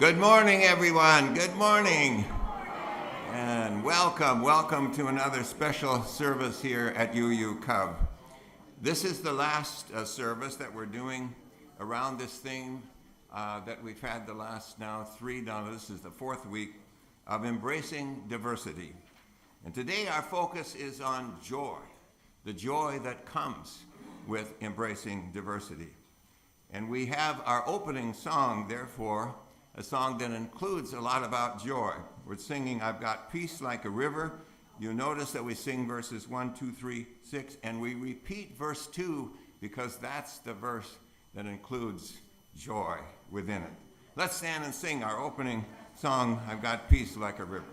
Good morning, everyone. Good morning. And welcome to another special service here at UU Cub. This is the last service that we're doing around this theme that we've had the last this is the fourth week of embracing diversity. And today our focus is on joy, the joy that comes with embracing diversity. And we have our opening song, therefore, a song that includes a lot about joy. We're singing, I've Got Peace Like a River. You notice that we sing verses 1, 2, 3, 6, and we repeat verse 2 because that's the verse that includes joy within it. Let's stand and sing our opening song, I've Got Peace Like a River.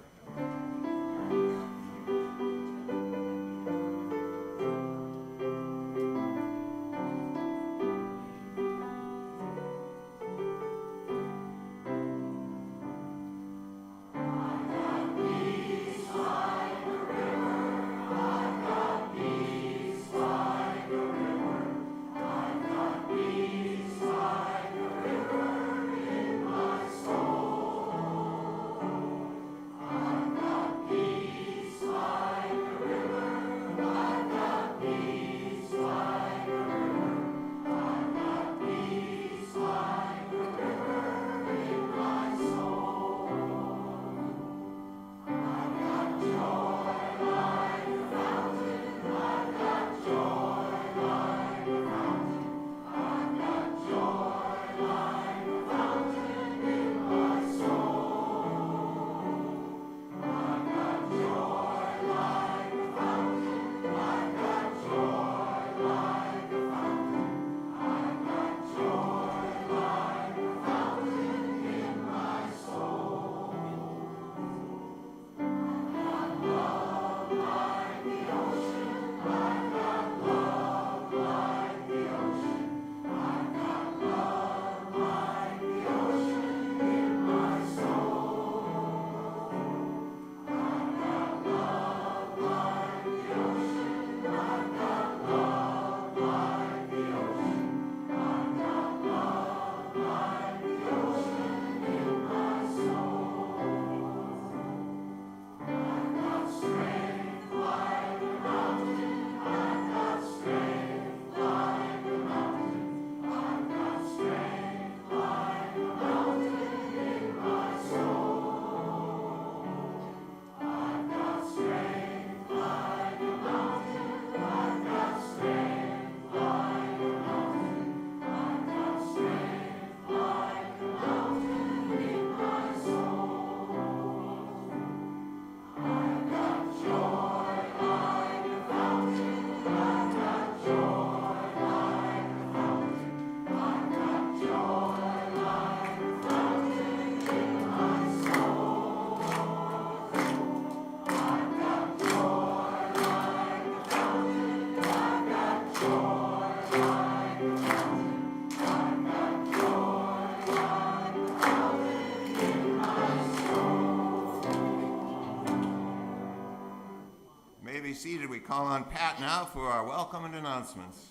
Seated, we call on Pat now for our welcome and announcements.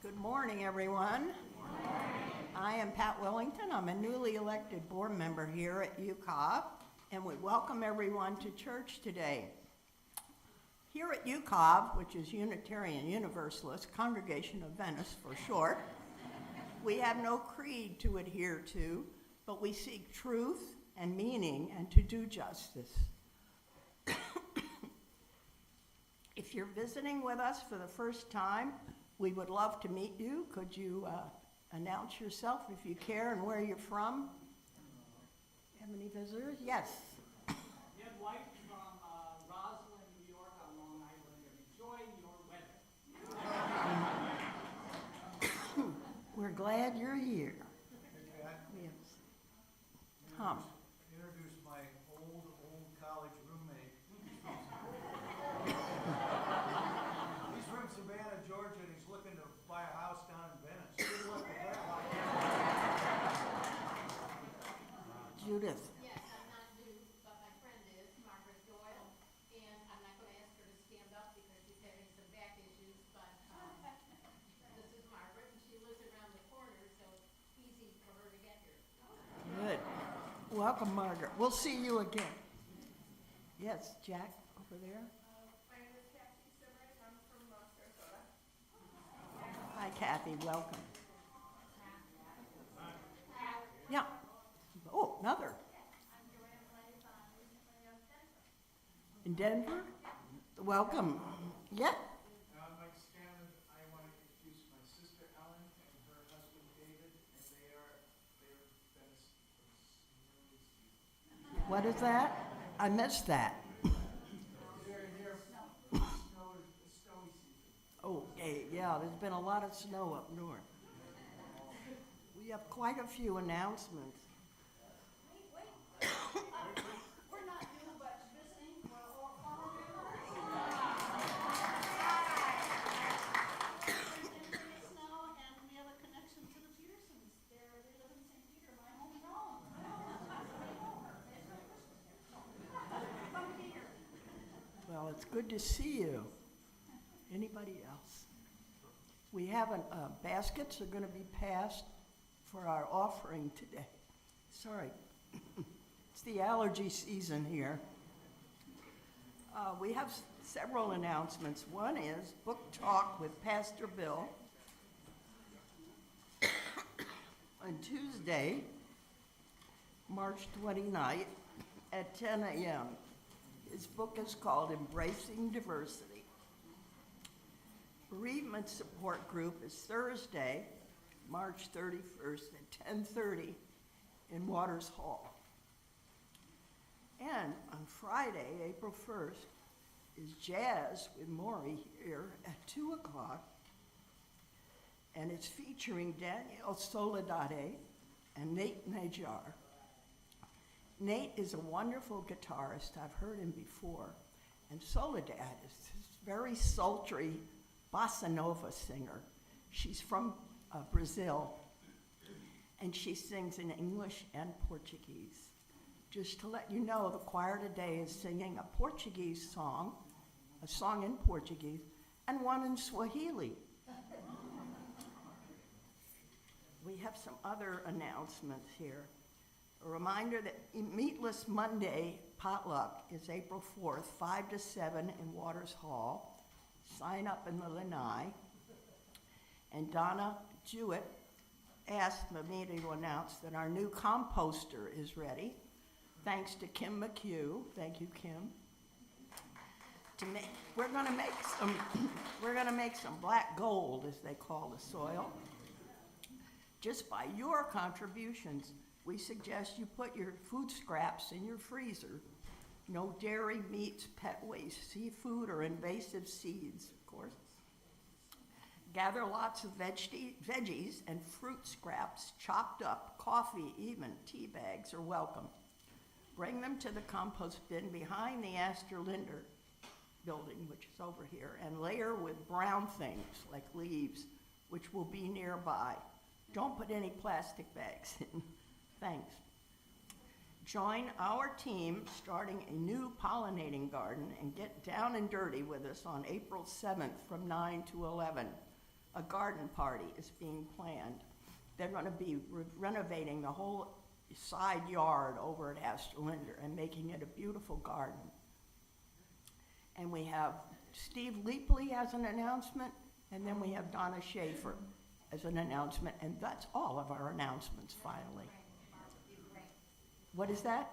Good morning, everyone. I am Pat Wellington. I'm a newly elected board member here at UCOB, and we welcome everyone to church today. Here at UCOB, which is Unitarian Universalist, Congregation of Venice for short, we have no creed to adhere to, but we seek truth and meaning and to do justice. If you're visiting with us for the first time, we would love to meet you. Could you announce yourself if you care and where you're from? Have any visitors? Yes. Ed White from Roslyn, New York on Long Island, and enjoy your weather. We're glad you're here. Yes. Tom. Introduce my old college roommate. He's from Savannah, Georgia, and he's looking to buy a house down in Venice. Good luck with that. Judith. Yes, I'm not new, but my friend is, Margaret Doyle, and I'm not going to ask her to stand up because she's having some back issues, but this is Margaret, and she lives around the corner, so Welcome, Margaret. We'll see you again. Yes, Jack, over there. My name is Kathy Simmering. I'm from Sarasota. Hi, Kathy, welcome. Yeah. Oh, another. In Denver? Welcome. Yeah. Mike Scanlon, I want to introduce my sister Ellen and her husband David, and they're Venice for snowy season. What is that? I missed that. They're here for snowy season. Okay, yeah, there's been a lot of snow up north. We have quite a few announcements. We're not new, but visiting, we're all former members. It's snow, and we have a connection to the Petersons. They live in St. Peter, my hometown. Come here. Well, it's good to see you. Anybody else? We have baskets are going to be passed for our offering today. Sorry. It's the allergy season here. We have several announcements. One is book talk with Pastor Bill on Tuesday, March 29th at 10 a.m. His book is called Embracing Diversity. Bereavement Support Group is Thursday, March 31st at 10:30 in Waters Hall. And on Friday, April 1st, is Jazz with Maury here at 2 o'clock. And it's featuring Danielle Soledade and Nate Najar. Nate is a wonderful guitarist. I've heard him before. And Soledad is this very sultry bossa nova singer. She's from Brazil, and she sings in English and Portuguese. Just to let you know, the choir today is singing a Portuguese song, a song in Portuguese, and one in Swahili. We have some other announcements here. A reminder that Meatless Monday potluck is April 4th, 5 to 7 in Waters Hall. Sign up in the lanai. And Donna Jewett asked me to announce that our new composter is ready, thanks to Kim McHugh. Thank you, Kim. We're going to make some black gold, as they call the soil. Just by your contributions, we suggest you put your food scraps in your freezer. No dairy, meats, pet waste, seafood, or invasive seeds, of course. Gather lots of veggies and fruit scraps, chopped up, coffee, even tea bags are welcome. Bring them to the compost bin behind the Astor Linder building, which is over here, and layer with brown things like leaves, which will be nearby. Don't put any plastic bags in. Thanks. Join our team starting a new pollinating garden and get down and dirty with us on April 7th from 9 to 11. A garden party is being planned. They're going to be renovating the whole side yard over at Astor Linder and making it a beautiful garden. And we have Steve Leapley as an announcement, and then we have Donna Schaefer as an announcement, and that's all of our announcements finally. What is that?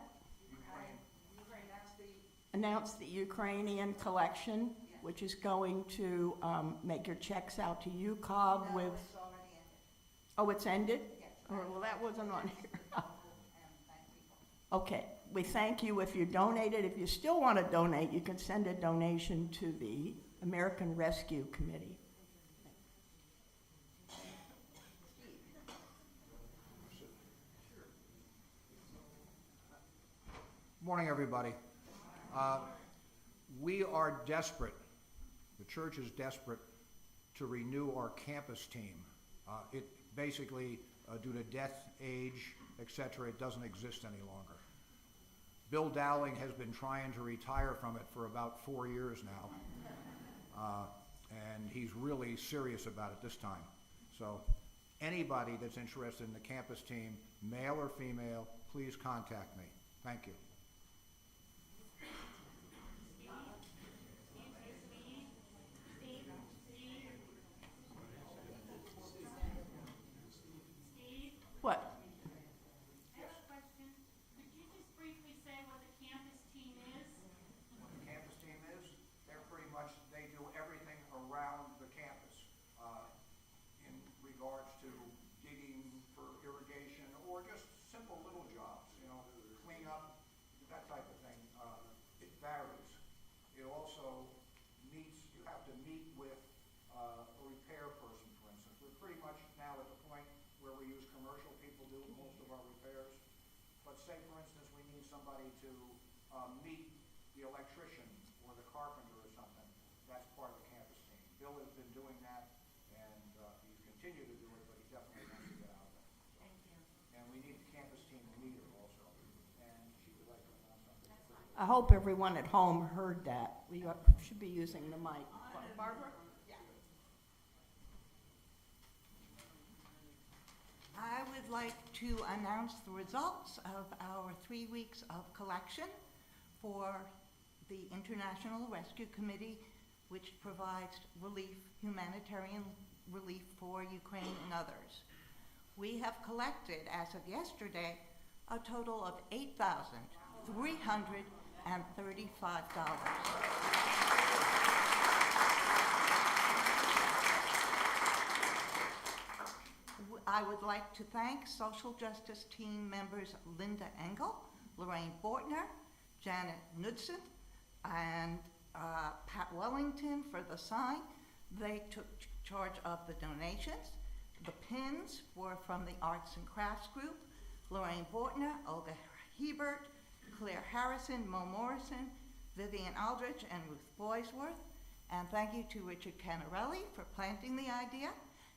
Announce the Ukrainian collection, which is going to make your checks out to UCOB with... It's already ended. Oh, it's ended? Yes. Oh, well, that wasn't on here. Okay, we thank you if you donated. If you still want to donate, you can send a donation to the American Rescue Committee. Morning, everybody. We are desperate, the church is desperate to renew our campus team. It basically, due to death, age, etc., it doesn't exist any longer. Bill Dowling has been trying to retire from it for about 4 years now, and he's really serious about it this time. So anybody that's interested in the campus team, male or female, please contact me. Thank you. What? I have a question. Could you just briefly say what the campus team is? What the campus team is, they do everything around the campus in regards to digging for irrigation or just simple little jobs, clean up, that type of thing. It varies. It also you have to meet with a repair person, for instance. We're pretty much now at the point where we use commercial people do most of our repairs. But say, for instance, we need somebody to meet the electrician or the carpenter or something. That's part of the campus team. Bill has been doing that, and he's continued to do it, but he definitely wants to get out there. Thank you. And we need the campus team leader also. And she would like to announce something. I hope everyone at home heard that. We should be using the mic. Barbara? I would like to announce the results of our 3 weeks of collection for the International Rescue Committee, which provides humanitarian relief for Ukraine and others. We have collected, as of yesterday, a total of $8,335. I would like to thank social justice team members Linda Engel, Lorraine Bortner, Janet Knudsen, and Pat Wellington for the sign. They took charge of the donations. The pins were from the Arts and Crafts Group, Lorraine Bortner, Olga Hebert, Claire Harrison, Mo Morrison, Vivian Aldrich, and Ruth Boysworth. And thank you to Richard Canarelli for planting the idea,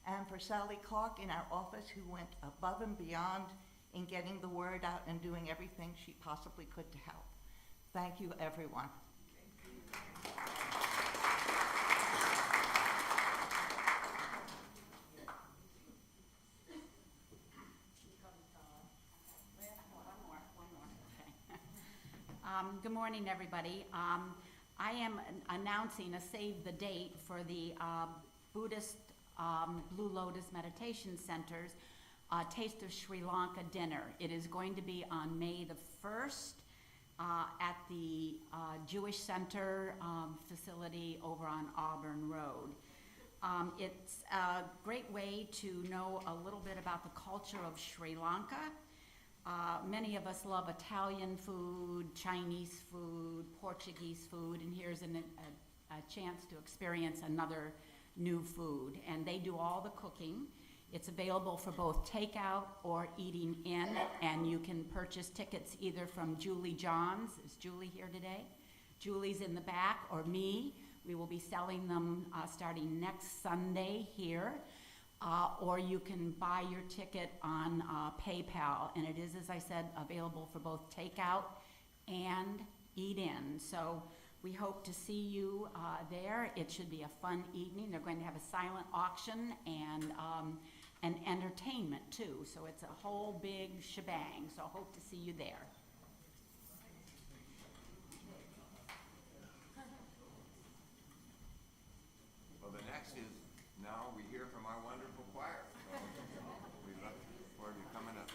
and for Sally Clark in our office, who went above and beyond in getting the word out and doing everything she possibly could to help. Thank you, everyone. Good morning, everybody. I am announcing a save the date for the Buddhist Blue Lotus Meditation Center's Taste of Sri Lanka dinner. It is going to be on May the 1st at the Jewish Center facility over on Auburn Road. It's a great way to know a little bit about the culture of Sri Lanka. Many of us love Italian food, Chinese food, Portuguese food, and here's a chance to experience another new food. And they do all the cooking. It's available for both takeout or eating in, and you can purchase tickets either from Julie Johns. Is Julie here today? Julie's in the back, or me. We will be selling them starting next Sunday here. Or you can buy your ticket on PayPal, and it is, as I said, available for both takeout and eat in. So we hope to see you there. It should be a fun evening. They're going to have a silent auction and entertainment too. So it's a whole big shebang. So I hope to see you there. Well, the next is now we hear from our wonderful choir. So we look forward to you coming up.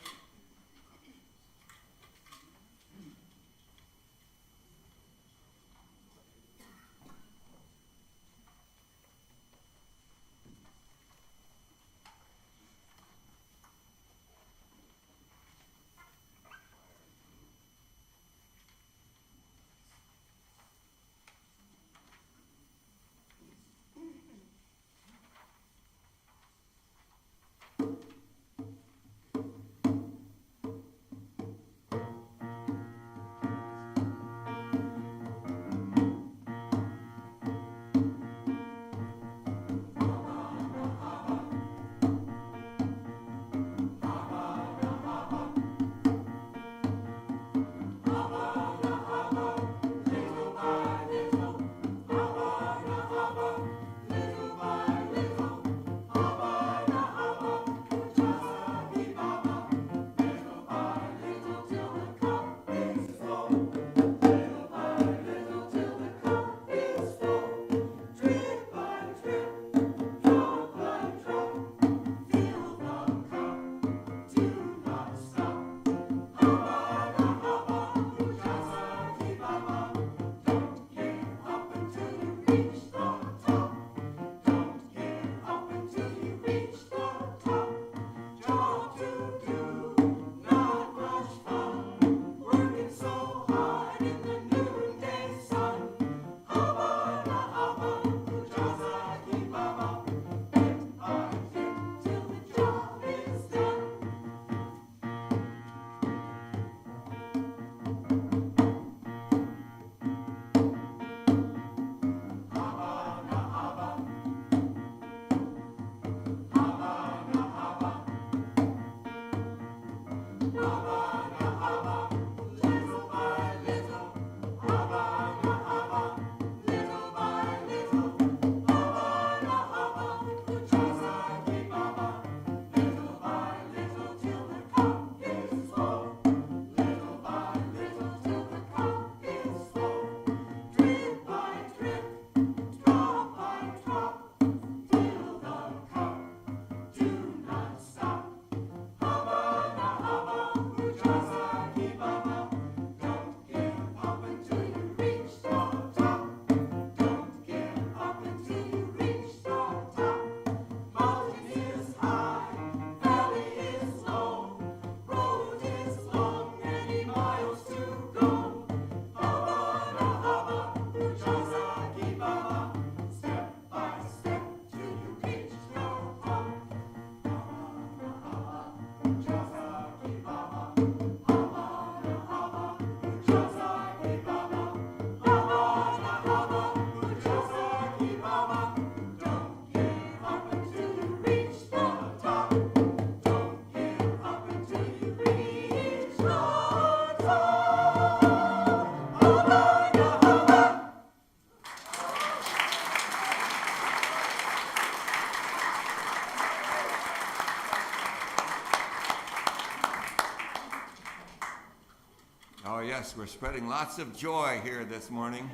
Oh, yes, we're spreading lots of joy here this morning,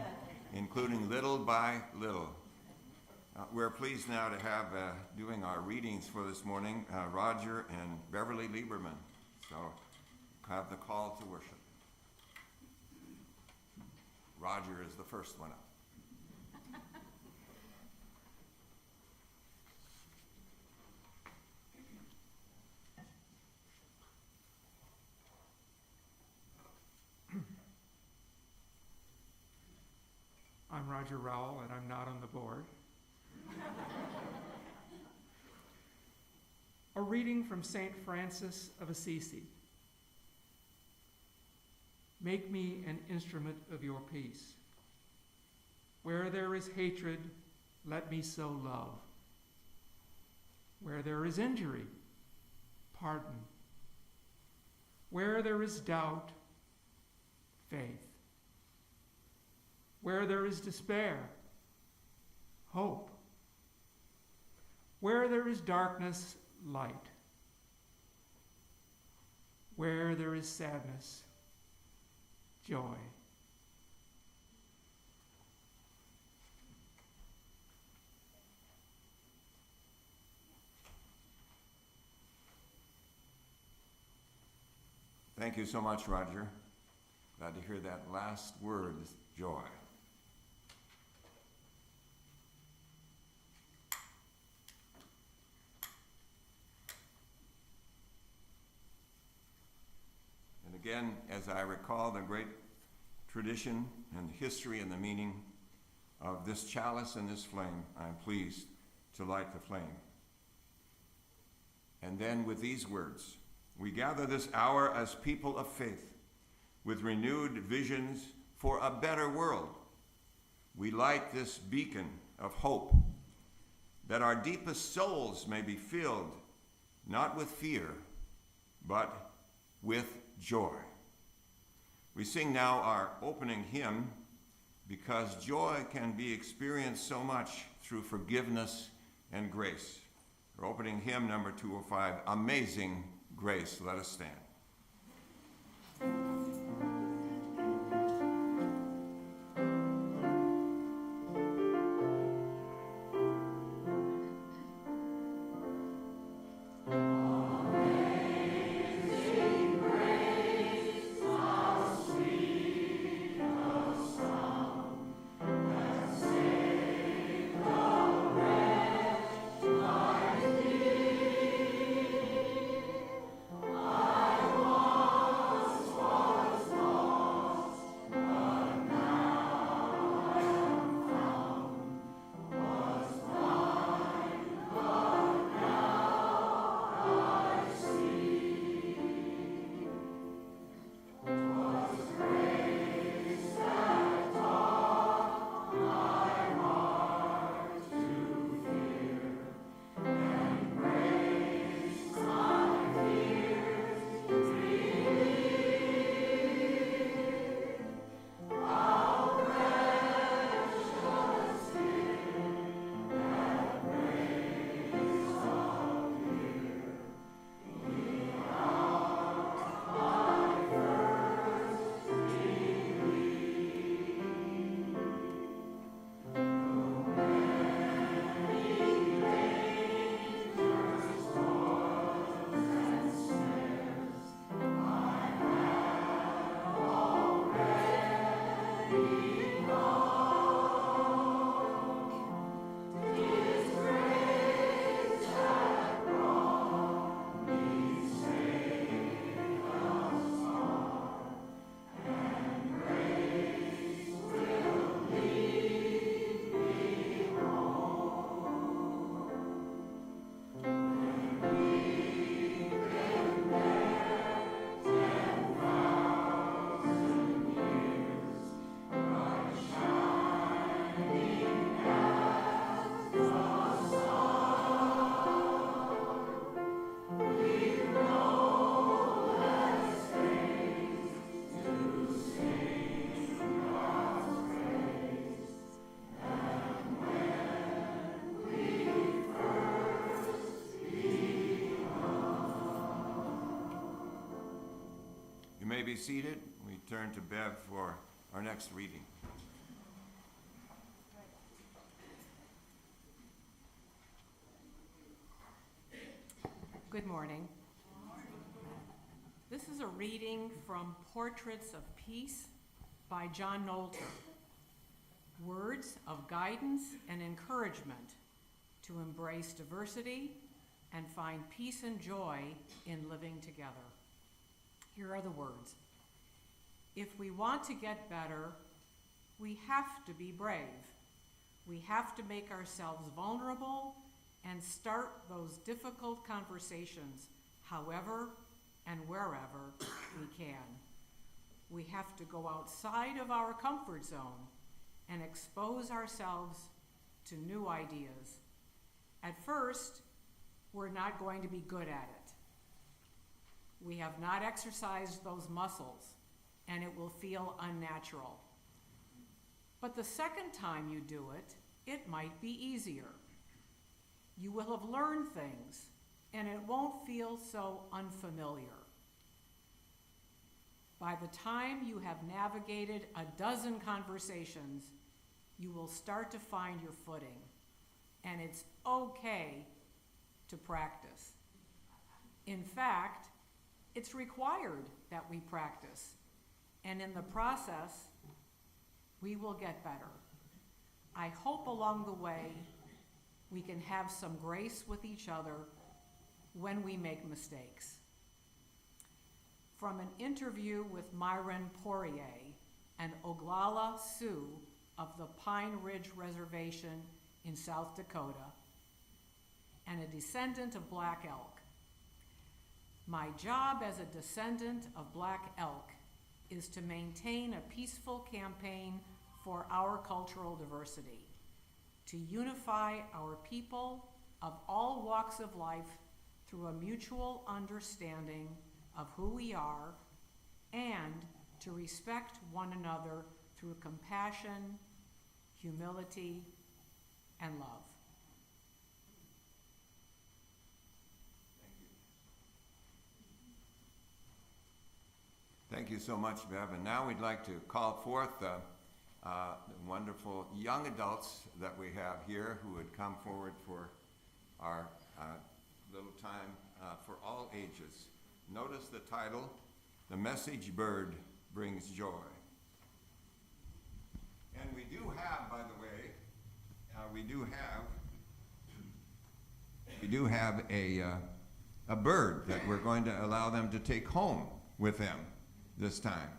including little by little. We're pleased now to have doing our readings for this morning, Roger and Beverly Lieberman. So have the call to worship. Roger is the first one up. I'm Roger Rowell, and I'm not on the board. A reading from St. Francis of Assisi. Make me an instrument of your peace. Where there is hatred, let me sow love. Where there is injury, pardon. Where there is doubt, faith. Where there is despair, hope. Where there is darkness, light. Where there is sadness, joy. Thank you so much, Roger. Glad to hear that last word, joy. Again, as I recall the great tradition and history and the meaning of this chalice and this flame, I am pleased to light the flame. And then with these words, we gather this hour as people of faith with renewed visions for a better world. We light this beacon of hope that our deepest souls may be filled not with fear, but with joy. We sing now our opening hymn, Because Joy Can Be Experienced So Much Through Forgiveness and Grace. Our opening hymn, number 205, Amazing Grace. Let us stand. I be seated. We turn to Bev for our next reading. Good morning. This is a reading from Portraits of Peace by John Knowlton. Words of guidance and encouragement to embrace diversity and find peace and joy in living together. Here are the words. If we want to get better, we have to be brave. We have to make ourselves vulnerable and start those difficult conversations however and wherever we can. We have to go outside of our comfort zone and expose ourselves to new ideas. At first, we're not going to be good at it. We have not exercised those muscles, and it will feel unnatural. But the second time you do it, it might be easier. You will have learned things, and it won't feel so unfamiliar. By the time you have navigated a dozen conversations, you will start to find your footing, and it's okay to practice. In fact, it's required that we practice, and in the process, we will get better. I hope along the way, we can have some grace with each other when we make mistakes. From an interview with Myron Poirier, an Oglala Sioux of the Pine Ridge Reservation in South Dakota, and a descendant of black elk. My job as a descendant of black elk is to maintain a peaceful campaign for our cultural diversity, to unify our people of all walks of life through a mutual understanding of who we are, and to respect one another through compassion, humility, and love. Thank you so much, Bev. And now we'd like to call forth the wonderful young adults that we have here who would come forward for our little time for all ages. Notice the title, The Message Bird Brings Joy. And we do have, by the way, we do have a bird that we're going to allow them to take home with them this time.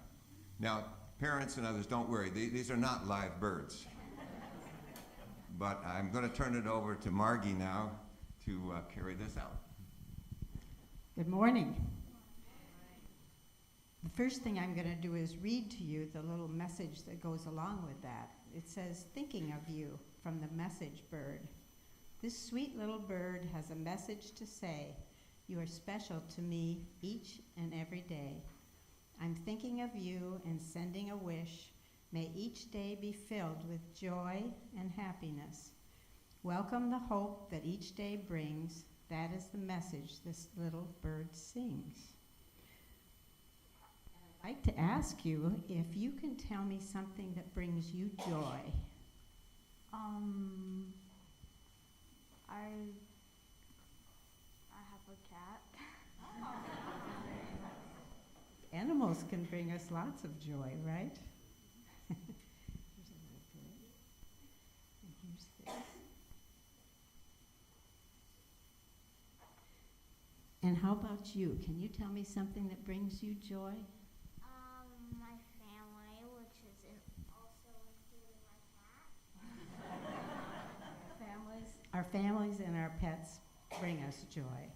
Now, parents and others, don't worry. These are not live birds. But I'm going to turn it over to Margie now to carry this out. Good morning. The first thing I'm going to do is read to you the little message that goes along with that. It says, "Thinking of you," from the message bird. This sweet little bird has a message to say. You are special to me each and every day. I'm thinking of you and sending a wish. May each day be filled with joy and happiness. Welcome the hope that each day brings. That is the message this little bird sings. I'd like to ask you if you can tell me something that brings you joy. I have a cat. Animals can bring us lots of joy, right? Here's a little bird. And here's this. And how about you? Can you tell me something that brings you joy? My family, which is also including my cat. Our families and our pets bring us joy.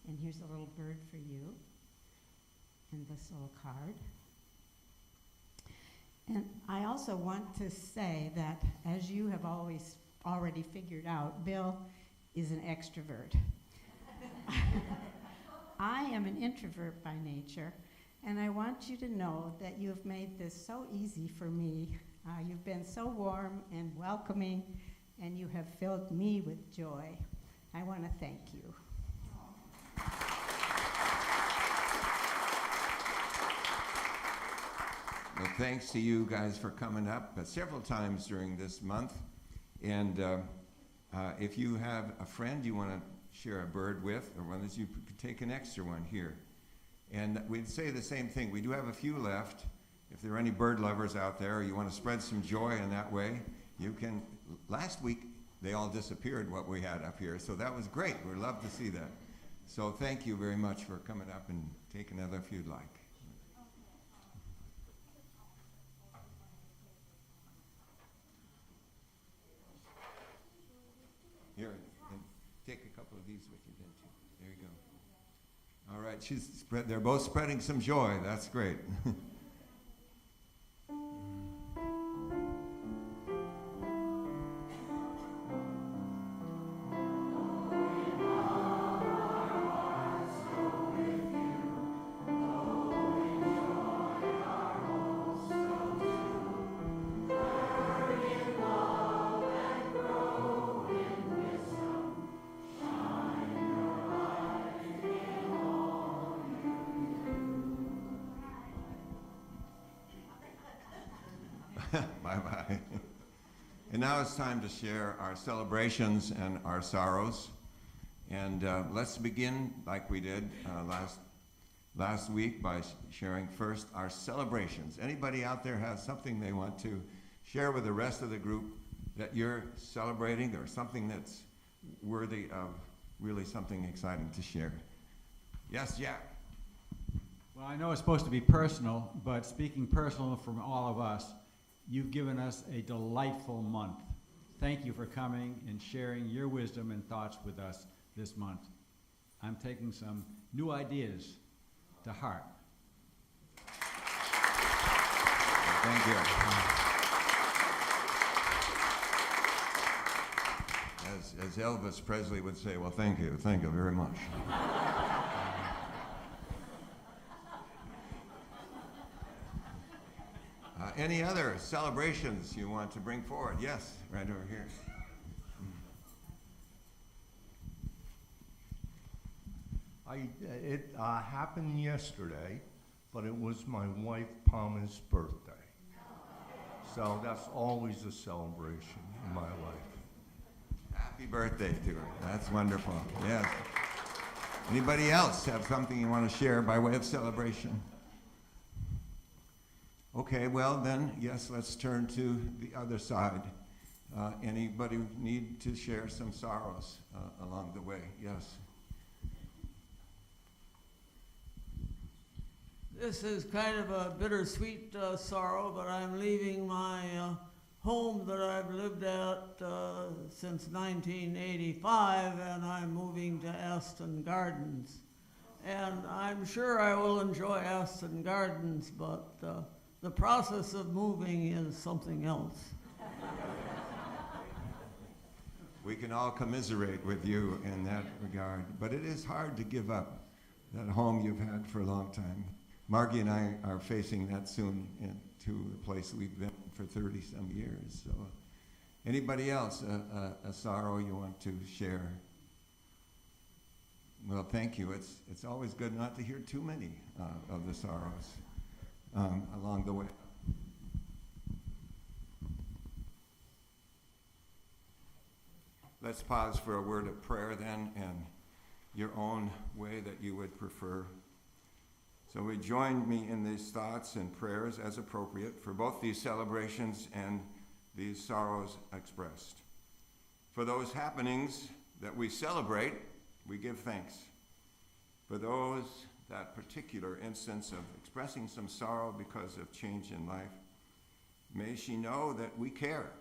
And here's a little bird for you. And this little card. And I also want to say that, as you have always already figured out, Bill is an extrovert. I am an introvert by nature, and I want you to know that you have made this so easy for me. You've been so warm and welcoming, and you have filled me with joy. I want to thank you. Well, thanks to you guys for coming up several times during this month. And if you have a friend you want to share a bird with, or one that you could take an extra one here. And we'd say the same thing. We do have a few left. If there are any bird lovers out there, or you want to spread some joy in that way, you can. Last week, they all disappeared, what we had up here, so that was great. We'd love to see that. So thank you very much for coming up, and take another if you'd like. Here, and take a couple of these with you then too. There you go. All right, they're both spreading some joy. That's great. Bye-bye. And now it's time to share our celebrations and our sorrows. And let's begin like we did last week by sharing first our celebrations. Anybody out there has something they want to share with the rest of the group that you're celebrating, or something that's worthy of really something exciting to share? Yes, Jack. Well, I know it's supposed to be personal, but speaking personal from all of us, you've given us a delightful month. Thank you for coming and sharing your wisdom and thoughts with us this month. I'm taking some new ideas to heart. Thank you. As Elvis Presley would say, well, thank you very much. Any other celebrations you want to bring forward? Yes, right over here. It happened yesterday, but it was my wife Palmer's birthday. So that's always a celebration in my life. Happy birthday to her. That's wonderful. Yes. Anybody else have something you want to share by way of celebration? Okay, well then, yes, let's turn to the other side. Anybody need to share some sorrows along the way? Yes. This is kind of a bittersweet sorrow, but I'm leaving my home that I've lived at since 1985, and I'm moving to Aston Gardens. And I'm sure I will enjoy Aston Gardens, but the process of moving is something else. We can all commiserate with you in that regard, but it is hard to give up that home you've had for a long time. Margie and I are facing that soon into the place we've been for 30-some years. So, anybody else, a sorrow you want to share? Well, thank you. It's always good not to hear too many of the sorrows along the way. Let's pause for a word of prayer then, and your own way that you would prefer. So we join me in these thoughts and prayers as appropriate for both these celebrations and these sorrows expressed. For those happenings that we celebrate, we give thanks. For those, that particular instance of expressing some sorrow because of change in life, may she know that we care,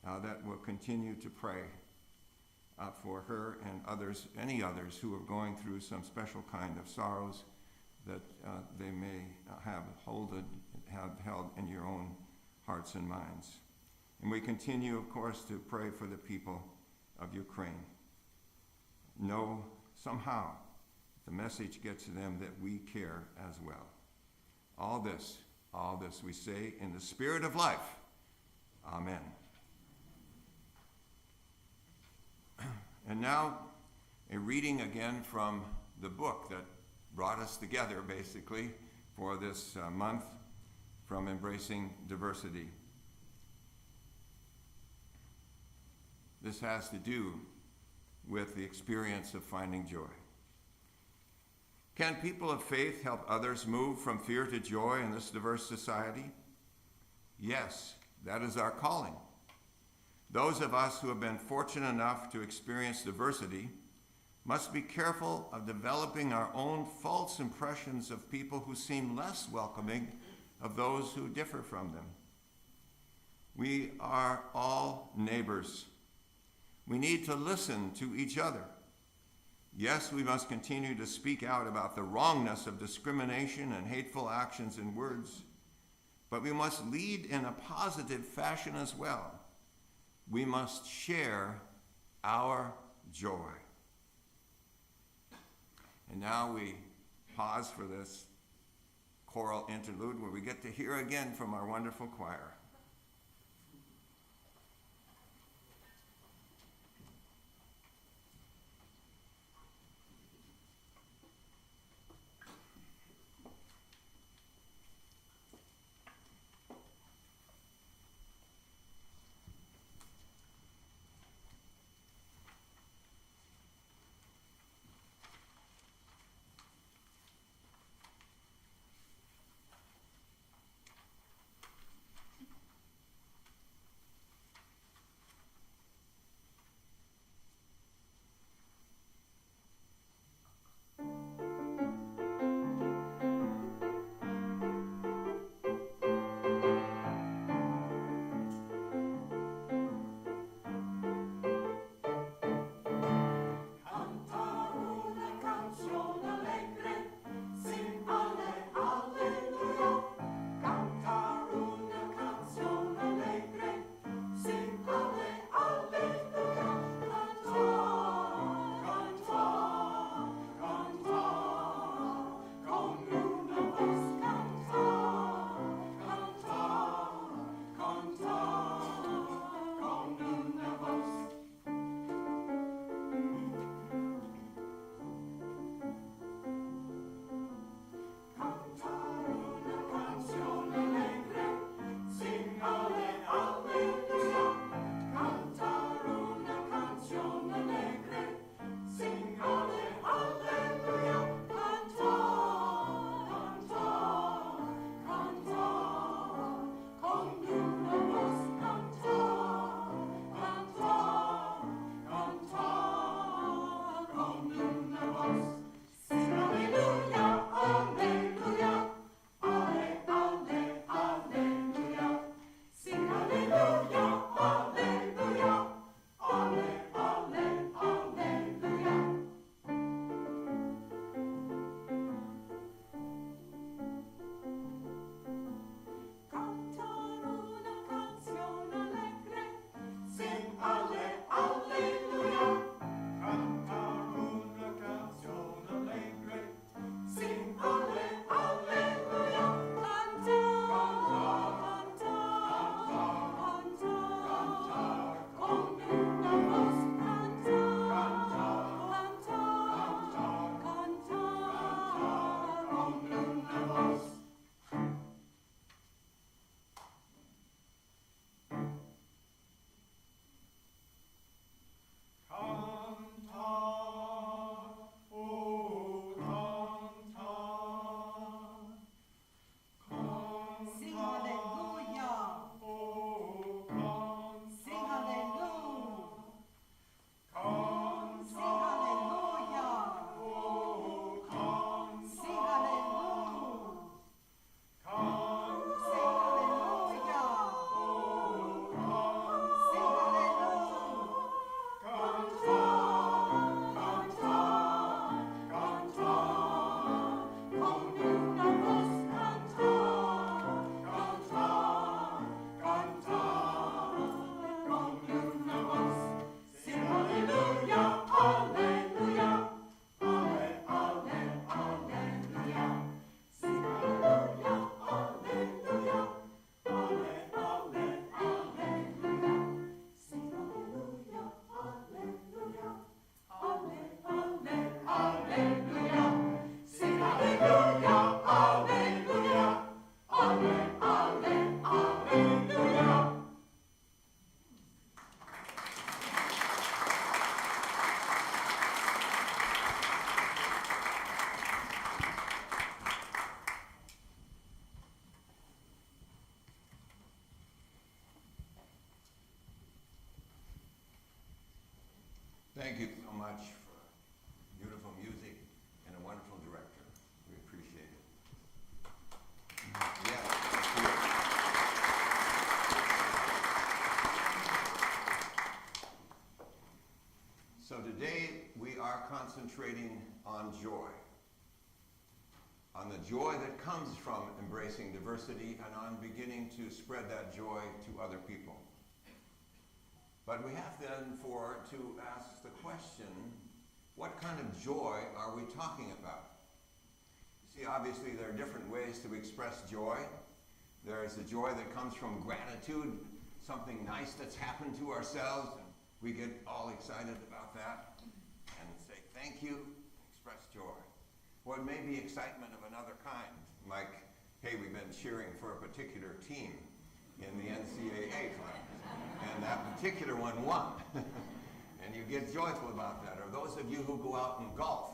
that we'll continue to pray for her and others, any others who are going through some special kind of sorrows that they may have held in your own hearts and minds. And we continue, of course, to pray for the people of Ukraine. Know somehow the message gets to them that we care as well. All this we say in the spirit of life. Amen. And now, a reading again from the book that brought us together, basically, for this month, from embracing diversity. This has to do with the experience of finding joy. Can people of faith help others move from fear to joy in this diverse society? Yes, that is our calling. Those of us who have been fortunate enough to experience diversity must be careful of developing our own false impressions of people who seem less welcoming of those who differ from them. We are all neighbors. We need to listen to each other. Yes, we must continue to speak out about the wrongness of discrimination and hateful actions and words, but we must lead in a positive fashion as well. We must share our joy. And now we pause for this choral interlude where we get to hear again from our wonderful choir. Thank you so much for beautiful music and a wonderful director. We appreciate it. Yeah, thank you. So today we are concentrating on joy. On the joy that comes from embracing diversity and on beginning to spread that joy to other people. But we have then to ask the question, what kind of joy are we talking about? You see, obviously there are different ways to express joy. There's the joy that comes from gratitude, something nice that's happened to ourselves, and we get all excited about that and say thank you, express joy. Or it may be excitement of another kind, like, hey, we've been cheering for a particular team in the NCAA final, and that particular one won. And you get joyful about that. Or those of you who go out and golf,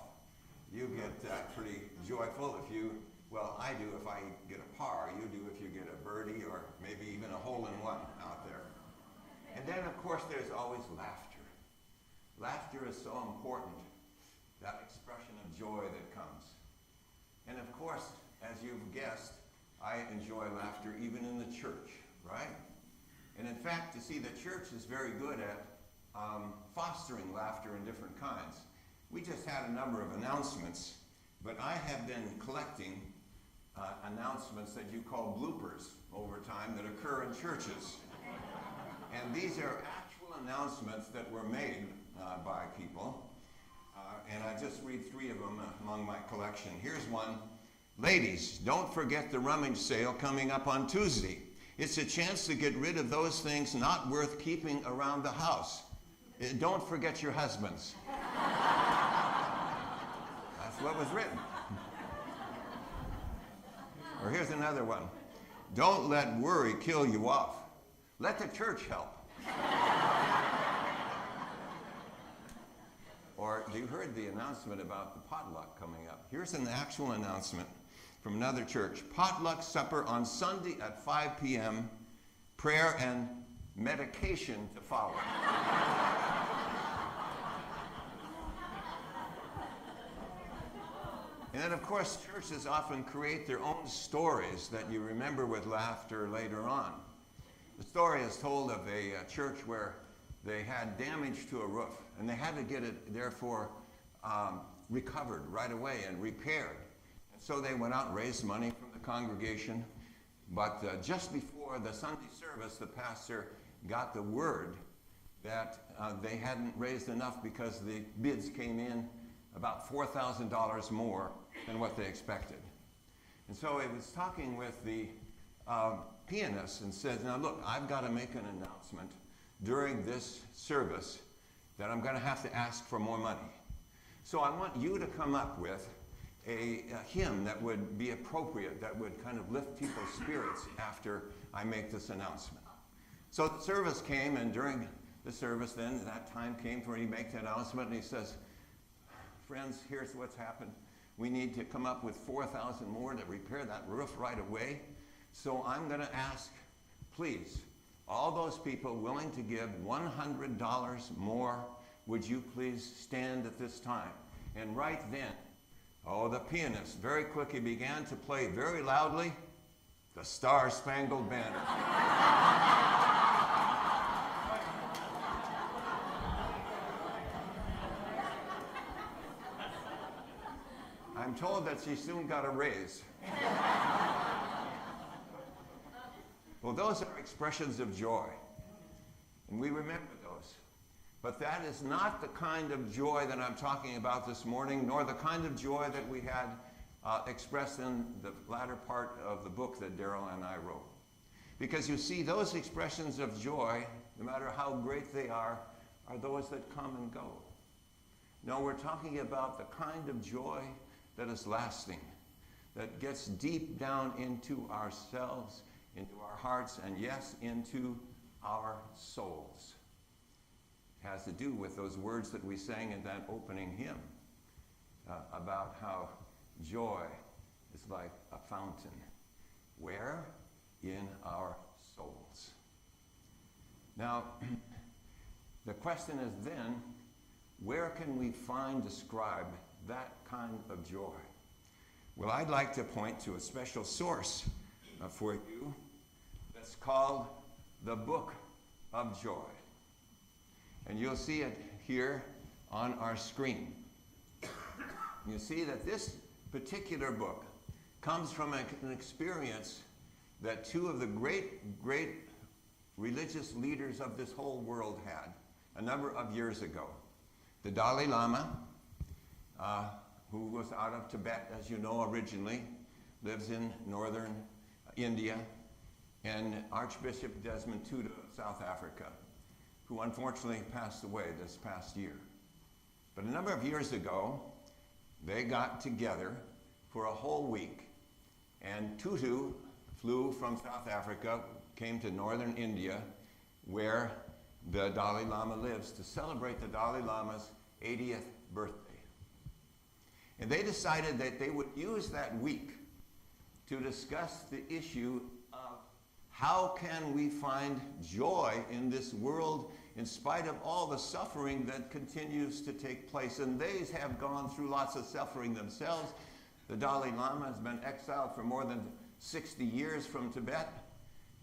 you get pretty joyful if you, well, I do if I get a par, you do if you get a birdie or maybe even a hole-in-one out there. And then, of course, there's always laughter. Laughter is so important, that expression of joy that comes. And of course, as you've guessed, I enjoy laughter even in the church, right? And in fact, you see, the church is very good at fostering laughter in different kinds. We just had a number of announcements, but I have been collecting announcements that you call bloopers over time that occur in churches. And these are actual announcements that were made by people. And I just read 3 of them among my collection. Here's one. Ladies, don't forget the rummage sale coming up on Tuesday. It's a chance to get rid of those things not worth keeping around the house. Don't forget your husbands. That's what was written. Or here's another one. Don't let worry kill you off. Let the church help. Or you heard the announcement about the potluck coming up. Here's an actual announcement from another church. Potluck supper on Sunday at 5 p.m. Prayer and medication to follow. And then, of course, churches often create their own stories that you remember with laughter later on. The story is told of a church where they had damage to a roof, and they had to get it, therefore, recovered right away and repaired. And so they went out and raised money from the congregation. But just before the Sunday service, the pastor got the word that they hadn't raised enough because the bids came in about $4,000 more than what they expected. And so he was talking with the pianist and said, now look, I've got to make an announcement during this service that I'm going to have to ask for more money. So I want you to come up with a hymn that would be appropriate, that would kind of lift people's spirits after I make this announcement. So the service came, and during the service then, that time came for him to make the announcement, and he says, friends, here's what's happened. We need to come up with $4,000 more to repair that roof right away. So I'm going to ask, please, all those people willing to give $100 more, would you please stand at this time? And right then, the pianist very quickly began to play very loudly, the Star-Spangled Banner. I'm told that she soon got a raise. Well, those are expressions of joy, and we remember those. But that is not the kind of joy that I'm talking about this morning, nor the kind of joy that we had expressed in the latter part of the book that Daryl and I wrote. Because you see, those expressions of joy, no matter how great they are those that come and go. No, we're talking about the kind of joy that is lasting, that gets deep down into ourselves, into our hearts, and yes, into our souls. It has to do with those words that we sang in that opening hymn about how joy is like a fountain. Where? In our souls. Now, the question is then, where can we describe that kind of joy? Well, I'd like to point to a special source for you that's called the Book of Joy. And you'll see it here on our screen. You see that this particular book comes from an experience that two of the great religious leaders of this whole world had a number of years ago. The Dalai Lama, who was out of Tibet, as you know, originally, lives in northern India, and Archbishop Desmond Tutu of South Africa, who unfortunately passed away this past year. But a number of years ago, they got together for a whole week, and Tutu flew from South Africa, came to northern India, where the Dalai Lama lives, to celebrate the Dalai Lama's 80th birthday. And they decided that they would use that week to discuss the issue of how can we find joy in this world in spite of all the suffering that continues to take place. And they have gone through lots of suffering themselves. The Dalai Lama has been exiled for more than 60 years from Tibet.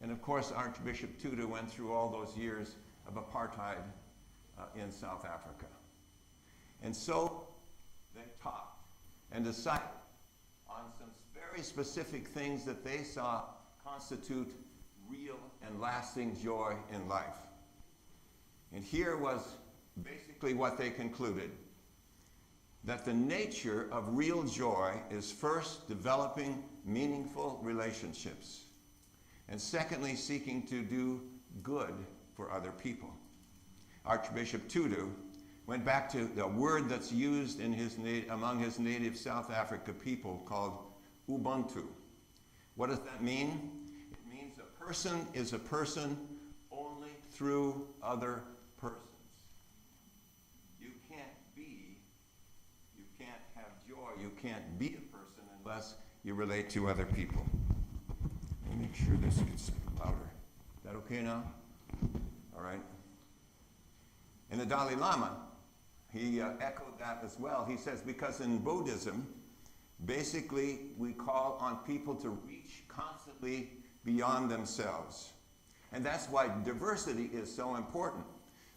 And of course, Archbishop Tutu went through all those years of apartheid in South Africa. And so they talked and decided on some very specific things that they saw constitute real and lasting joy in life. And here was basically what they concluded: that the nature of real joy is first developing meaningful relationships, and secondly, seeking to do good for other people. Archbishop Tutu went back to the word that's used in among his native South Africa people called Ubuntu. What does that mean? It means a person is a person only through other persons. You can't have joy, you can't be a person unless you relate to other people. Let me make sure this gets louder. Is that okay now? All right. And the Dalai Lama, he echoed that as well. He says, because in Buddhism, basically we call on people to reach constantly beyond themselves. And that's why diversity is so important.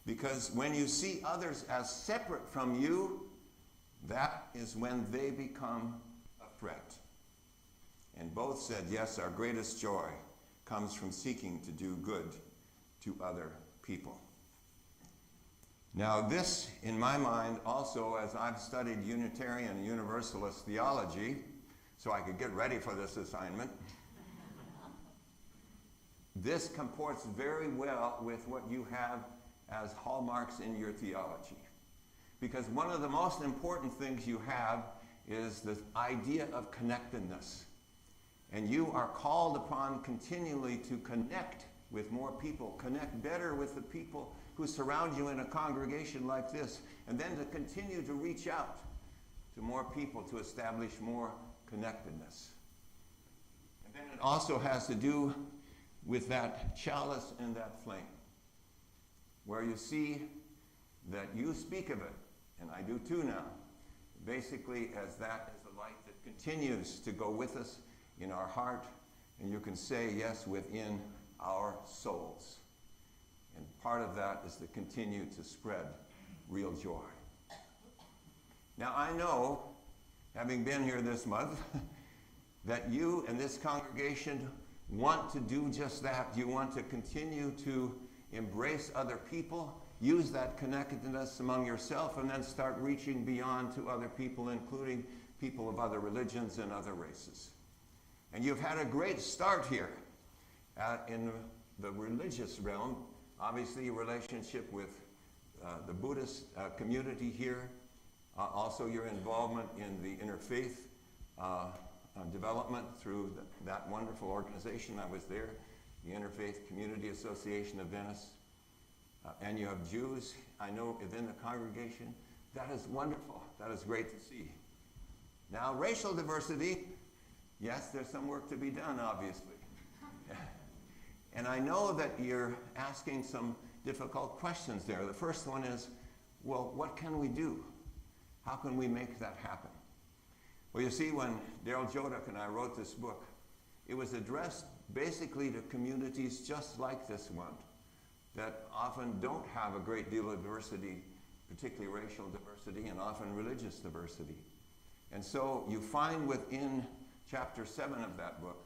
Because when you see others as separate from you, that is when they become a threat. And both said, yes, our greatest joy comes from seeking to do good to other people. Now this, in my mind, also, as I've studied Unitarian and Universalist theology, so I could get ready for this assignment, this comports very well with what you have as hallmarks in your theology. Because one of the most important things you have is the idea of connectedness. And you are called upon continually to connect with more people, connect better with the people who surround you in a congregation like this, and then to continue to reach out to more people to establish more connectedness. And then it also has to do with that chalice and that flame, where you see that you speak of it, and I do too now, basically as that is a light that continues to go with us in our heart, and you can say, yes, within our souls. And part of that is to continue to spread real joy. Now I know, having been here this month, that you and this congregation want to do just that. You want to continue to embrace other people, use that connectedness among yourself, and then start reaching beyond to other people, including people of other religions and other races. And you've had a great start here in the religious realm. Obviously, your relationship with the Buddhist community here, also your involvement in the interfaith development through that wonderful organization. I was there, the Interfaith Community Association of Venice. And you have Jews, I know, within the congregation. That is wonderful. That is great to see. Now, racial diversity, yes, there's some work to be done, obviously. And I know that you're asking some difficult questions there. The first one is, well, what can we do? How can we make that happen? Well, you see, when Daryl Jodek and I wrote this book, it was addressed basically to communities just like this one, that often don't have a great deal of diversity, particularly racial diversity and often religious diversity. And so you find within chapter 7 of that book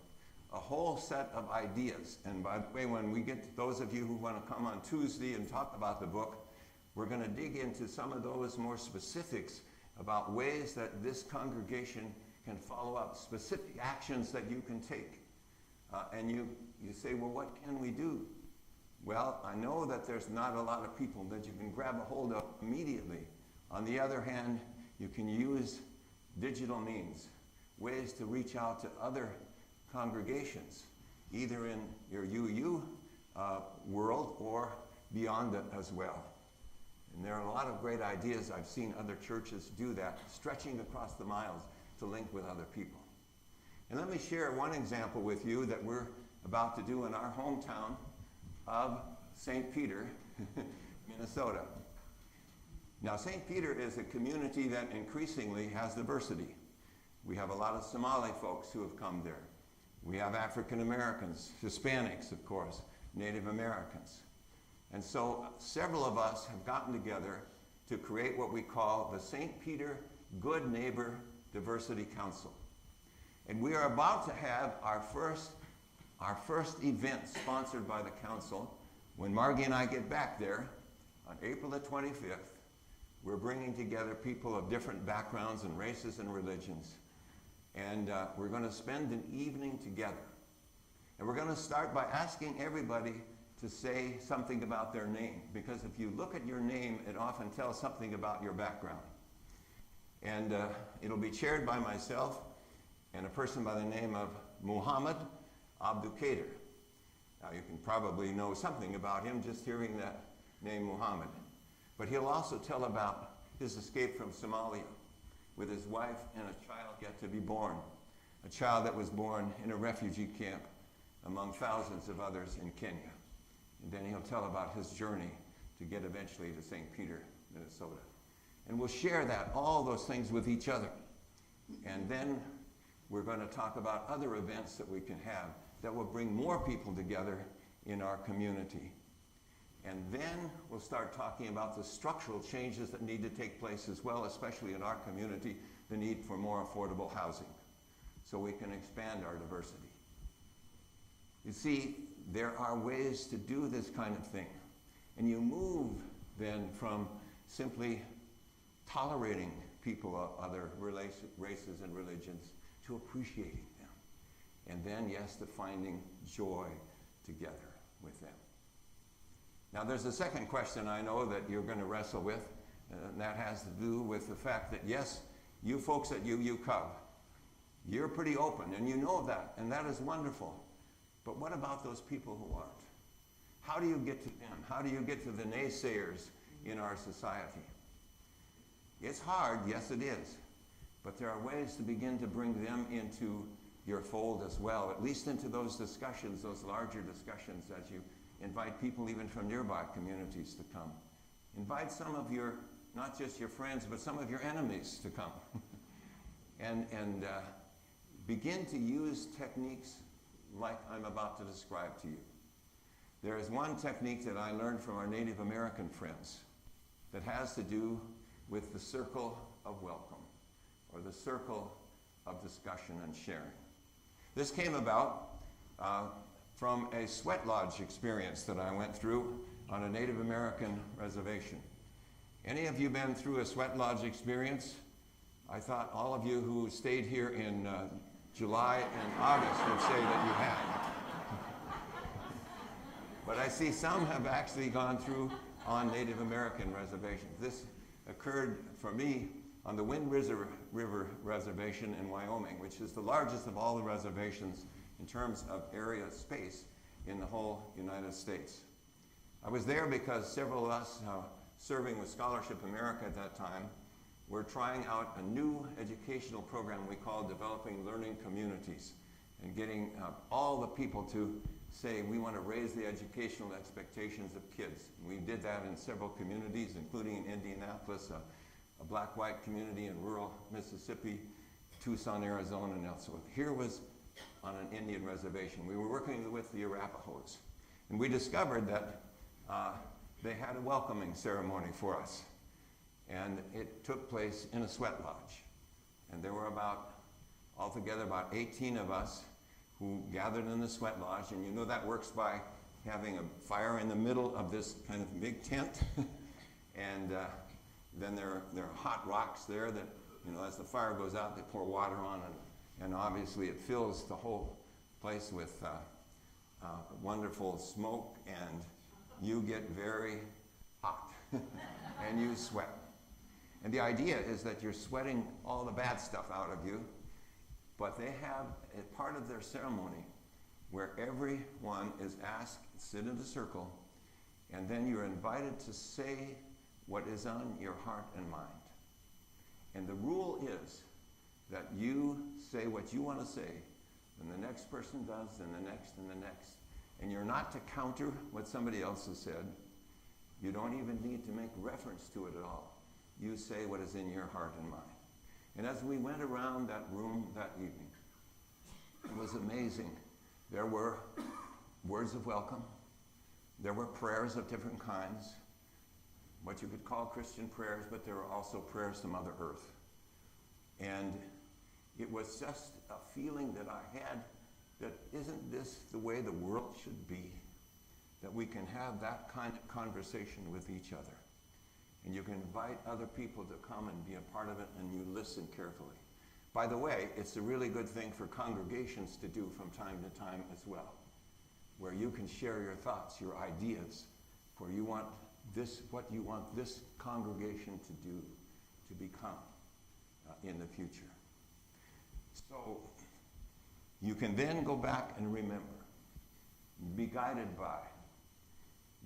a whole set of ideas. And by the way, when we get to those of you who want to come on Tuesday and talk about the book, we're going to dig into some of those more specifics about ways that this congregation can follow up, specific actions that you can take. And you say, well, what can we do? Well, I know that there's not a lot of people that you can grab a hold of immediately. On the other hand, you can use digital means, ways to reach out to other congregations, either in your UU world or beyond it as well. And there are a lot of great ideas. I've seen other churches do that, stretching across the miles to link with other people. And let me share one example with you that we're about to do in our hometown of St. Peter, Minnesota. Now, St. Peter is a community that increasingly has diversity. We have a lot of Somali folks who have come there. We have African Americans, Hispanics, of course, Native Americans. And so several of us have gotten together to create what we call the St. Peter Good Neighbor Diversity Council. And we are about to have our first event sponsored by the council. When Margie and I get back there on April the 25th, we're bringing together people of different backgrounds and races and religions. And we're going to spend an evening together. And we're going to start by asking everybody to say something about their name. Because if you look at your name, it often tells something about your background. And it'll be chaired by myself and a person by the name of Muhammad Abdukader. Now, you can probably know something about him just hearing that name, Muhammad. But he'll also tell about his escape from Somalia with his wife and a child yet to be born, a child that was born in a refugee camp among thousands of others in Kenya. And then he'll tell about his journey to get eventually to St. Peter, Minnesota. And we'll share that, all those things with each other. And then we're going to talk about other events that we can have that will bring more people together in our community. And then we'll start talking about the structural changes that need to take place as well, especially in our community, the need for more affordable housing, so we can expand our diversity. You see, there are ways to do this kind of thing. And you move then from simply tolerating people of other races and religions to appreciating them. And then, yes, to finding joy together with them. Now, there's a second question I know that you're going to wrestle with, and that has to do with the fact that, yes, you folks at UU Cub, you're pretty open, and you know that, and that is wonderful. But what about those people who aren't? How do you get to them? How do you get to the naysayers in our society? It's hard, yes it is, but there are ways to begin to bring them into your fold as well, at least into those discussions, those larger discussions, as you invite people even from nearby communities to come. Invite some of your, not just your friends, but some of your enemies to come. and begin to use techniques like I'm about to describe to you. There is one technique that I learned from our Native American friends that has to do with the circle of welcome, or the circle of discussion and sharing. This came about from a sweat lodge experience that I went through on a Native American reservation. Any of you been through a sweat lodge experience? I thought all of you who stayed here in July and August would say that you had. But I see some have actually gone through on Native American reservations. This occurred for me on the Wind River Reservation in Wyoming, which is the largest of all the reservations in terms of area space in the whole United States. I was there because several of us serving with Scholarship America at that time were trying out a new educational program we called Developing Learning Communities. and getting all the people to say we want to raise the educational expectations of kids. We did that in several communities, including in Indianapolis, a black-white community in rural Mississippi, Tucson, Arizona, and elsewhere. Here was on an Indian reservation. We were working with the Arapahoes, and we discovered that they had a welcoming ceremony for us. And it took place in a sweat lodge. And there were altogether about 18 of us who gathered in the sweat lodge. And you know that works by having a fire in the middle of this kind of big tent. And then there are hot rocks there that, you know, as the fire goes out, they pour water on, and obviously it fills the whole place with wonderful smoke, and you get very hot, and you sweat. And the idea is that you're sweating all the bad stuff out of you, but they have a part of their ceremony where everyone is asked to sit in a circle, and then you're invited to say what is on your heart and mind. And the rule is that you say what you want to say, and the next person does, and the next, and the next. And you're not to counter what somebody else has said. You don't even need to make reference to it at all. You say what is in your heart and mind. And as we went around that room that evening, it was amazing. There were words of welcome. There were prayers of different kinds, what you could call Christian prayers, but there were also prayers from Mother Earth. And it was just a feeling that I had that isn't this the way the world should be? That we can have that kind of conversation with each other. And you can invite other people to come and be a part of it, and you listen carefully. By the way, it's a really good thing for congregations to do from time to time as well, where you can share your thoughts, your ideas, for you want this, what you want this congregation to do, to become in the future. So you can then go back and remember, be guided by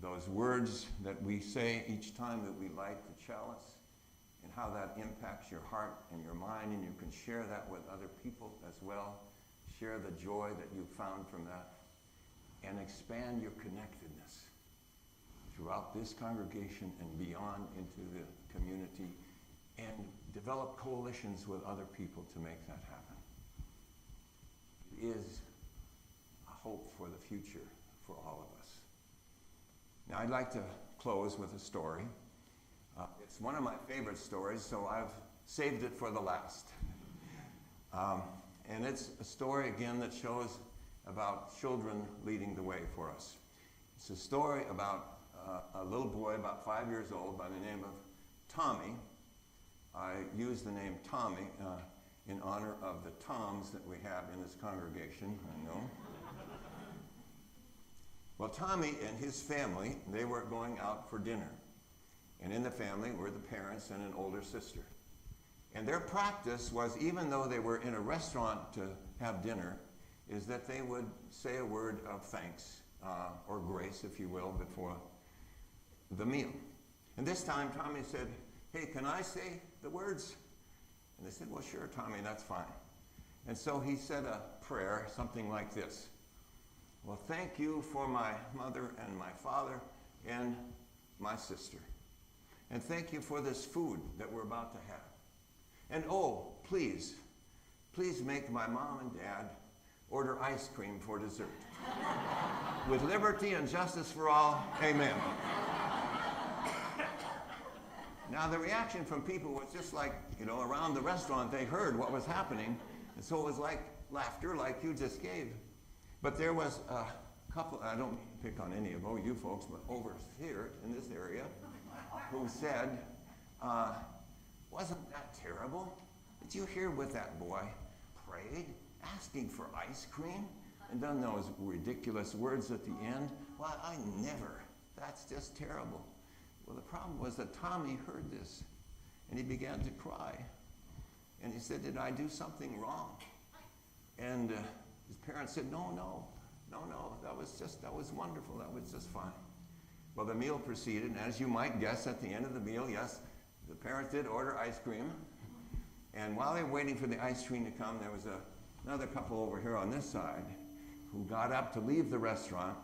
those words that we say each time that we light the chalice, and how that impacts your heart and your mind, and you can share that with other people as well. Share the joy that you found from that, and expand your connectedness throughout this congregation and beyond into the community, and develop coalitions with other people to make that happen. It is a hope for the future for all of us. Now, I'd like to close with a story. It's one of my favorite stories, so I've saved it for the last. And it's a story, again, that shows about children leading the way for us. It's a story about a little boy about 5 years old by the name of Tommy. I use the name Tommy in honor of the Toms that we have in this congregation, I know. Well, Tommy and his family, they were going out for dinner. And in the family were the parents and an older sister. And their practice was, even though they were in a restaurant to have dinner, is that they would say a word of thanks, or grace, if you will, before the meal. And this time Tommy said, "Hey, can I say the words?" And they said, "Well, sure, Tommy, that's fine." And so he said a prayer, something like this. "Well, thank you for my mother and my father and my sister. And thank you for this food that we're about to have. And oh, please make my mom and dad order ice cream for dessert. With liberty and justice for all, amen." Now, the reaction from people was just like, around the restaurant, they heard what was happening. And so it was like laughter, like you just gave. But there was a couple, I don't pick on any of you folks, but over here in this area, who said, "Wasn't that terrible? Did you hear what that boy prayed, asking for ice cream? And then those ridiculous words at the end? Well, I never. That's just terrible." Well, the problem was that Tommy heard this, and he began to cry. And he said, "Did I do something wrong?" And his parents said, no, that was wonderful, that was just fine. Well, the meal proceeded, and as you might guess, at the end of the meal, yes, the parents did order ice cream. And while they were waiting for the ice cream to come, there was a another couple over here on this side who got up to leave the restaurant,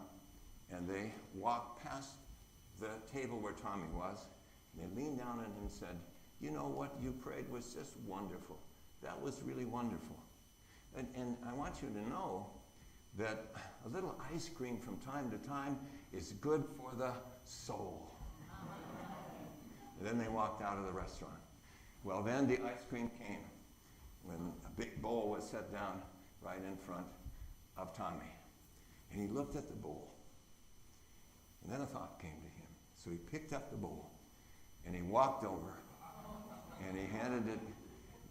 and they walked past the table where Tommy was. And they leaned down on him and said, "You know what you prayed was just wonderful. That was really wonderful." And I want you to know that a little ice cream from time to time is good for the soul. And then they walked out of the restaurant. Well, then the ice cream came when a big bowl was set down right in front of Tommy. And he looked at the bowl. And then a thought came to him. So he picked up the bowl and he walked over and he handed it,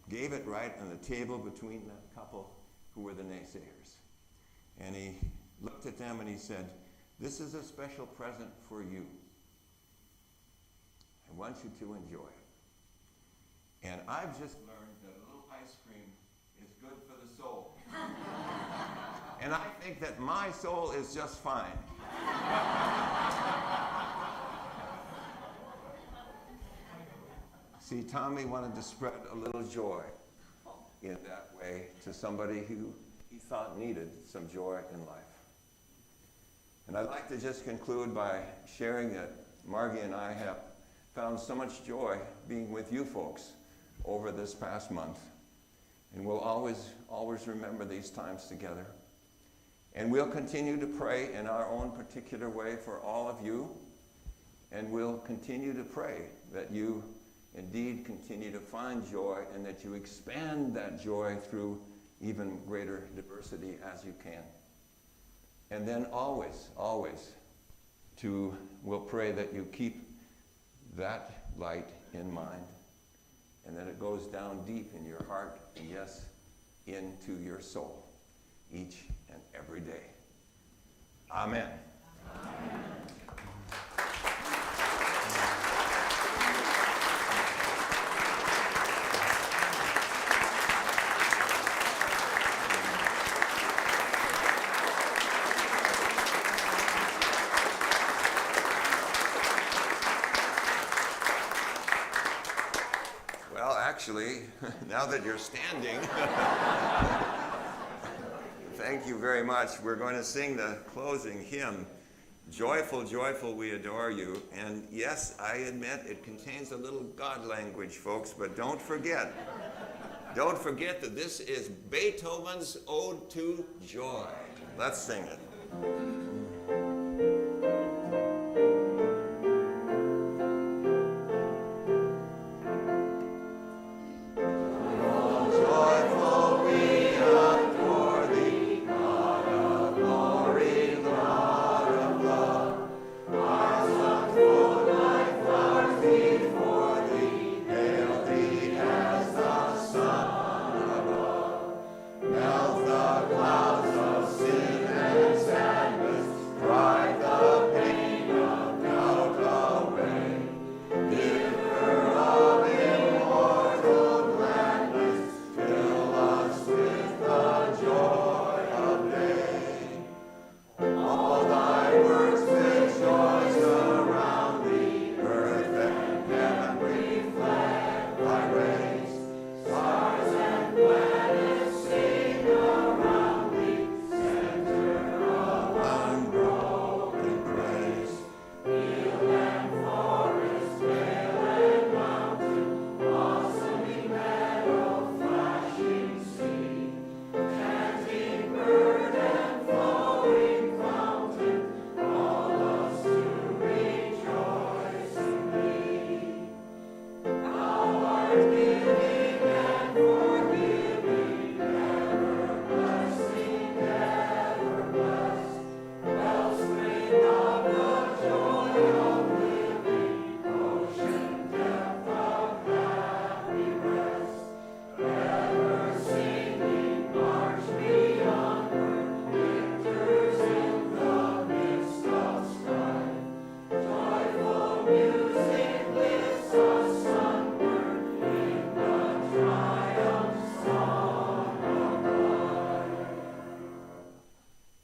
gave it right on the table between the couple who were the naysayers. And he looked at them and he said, "This is a special present for you. I want you to enjoy it." And I've just learned that a little ice cream is good for the soul. And I think that my soul is just fine. See, Tommy wanted to spread a little joy in that way to somebody who he thought needed some joy in life. And I'd like to just conclude by sharing that Margie and I have found so much joy being with you folks over this past month. And we'll always remember these times together. And we'll continue to pray in our own particular way for all of you. And we'll continue to pray that you indeed continue to find joy and that you expand that joy through even greater diversity as you can. And then always, we'll pray that you keep that light in mind and that it goes down deep in your heart and yes, into your soul each and every day. Amen. Amen. Actually, now that you're standing, thank you very much. We're going to sing the closing hymn, "Joyful, Joyful, We Adore You." And yes, I admit it contains a little God language, folks, but don't forget that this is Beethoven's Ode to Joy. Let's sing it.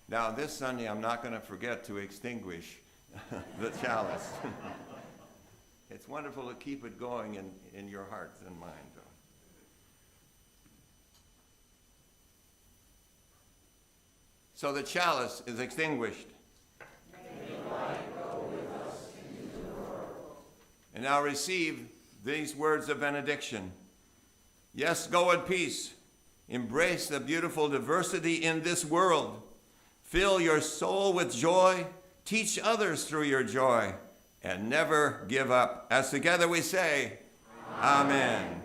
Now, this Sunday, I'm not going to forget to extinguish the chalice. It's wonderful to keep it going in your hearts and mind, though. So the chalice is extinguished. And now receive these words of benediction. Yes, go in peace. Embrace the beautiful diversity in this world. Fill your soul with joy. Teach others through your joy. And never give up. As together we say, Amen.